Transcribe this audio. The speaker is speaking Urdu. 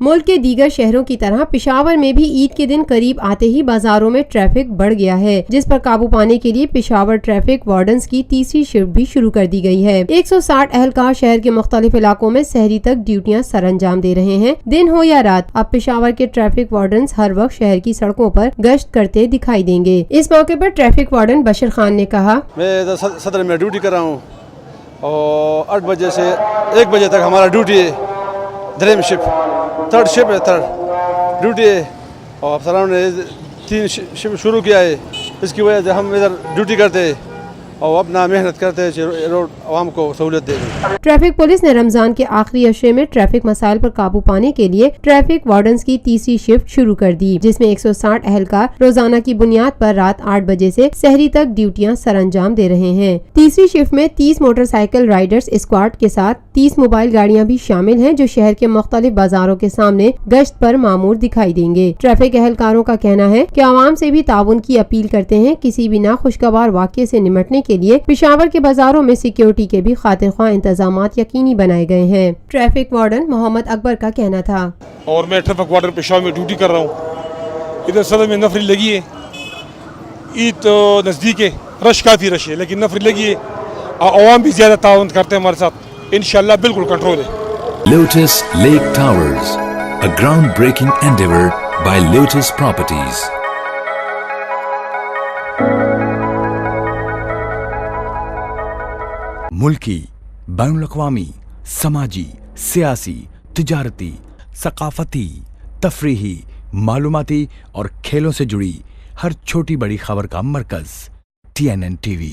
ملک کے دیگر شہروں کی طرح پشاور میں بھی عید کے دن قریب آتے ہی بازاروں میں ٹریفک بڑھ گیا ہے، جس پر قابو پانے کے لیے پشاور ٹریفک وارڈنز کی تیسری شفٹ بھی شروع کر دی گئی ہے۔ 160 اہلکار شہر کے مختلف علاقوں میں سحری تک ڈیوٹیاں سر انجام دے رہے ہیں۔ دن ہو یا رات، اب پشاور کے ٹریفک وارڈنز ہر وقت شہر کی سڑکوں پر گشت کرتے دکھائی دیں گے۔ اس موقع پر ٹریفک وارڈن بشر خان نے کہا، میں صدر میں ڈیوٹی کر رہا ہوں اور 8 بجے سے 1 بجے تک ہمارا ڈیوٹی ہے، دریم شفٹ، تھرڈ شفٹ ہے، تھرڈ ڈیوٹی ہے، اور افسران نے 3 شفٹ شروع کیا ہے۔ اس کی وجہ سے ہم ادھر ڈیوٹی کرتے ہیں اور اپنا محنت کرتے ہیں روڈ عوام کو سہولت دے دیں۔ ٹریفک پولیس نے رمضان کے آخری عشرے میں ٹریفک مسائل پر قابو پانے کے لیے ٹریفک وارڈنز کی تیسری شفٹ شروع کر دی، جس میں 160 اہلکار روزانہ کی بنیاد پر رات 8 بجے سے سحری تک ڈیوٹیاں سر انجام دے رہے ہیں۔ تیسری شفٹ میں 30 موٹر سائیکل رائڈرز اسکواڈ کے ساتھ 30 موبائل گاڑیاں بھی شامل ہیں، جو شہر کے مختلف بازاروں کے سامنے گشت پر مامور دکھائی دیں گے۔ ٹریفک اہلکاروں کا کہنا ہے کہ عوام سے بھی تعاون کی اپیل کرتے ہیں۔ کسی بھی ناخوشگوار واقعے سے نمٹنے کے لیے پشاور کے بازاروں میں سیکیورٹی کے بھی خاطر خواہ انتظامات یقینی بنائے گئے ہیں۔ ٹریفک وارڈن محمد اکبر کا کہنا تھا، اور میں ٹریفک وارڈن پشاور میں ڈیوٹی کر رہا ہوں۔ ادھر صدر میں نفری لگی ہے، عید تو نزدیک ہے، رش کافی رش ہے، لیکن نفری لگی ہے، عوام بھی زیادہ تعاون کرتے ہیں ہمارے ساتھ، انشاءاللہ بالکل کنٹرول ہے۔ Lotus Lake Towers, a groundbreaking endeavor by Lotus Properties۔ ملکی، بین الاقوامی، سماجی، سیاسی، تجارتی، ثقافتی، تفریحی، معلوماتی اور کھیلوں سے جڑی ہر چھوٹی بڑی خبر کا مرکز TNN TV۔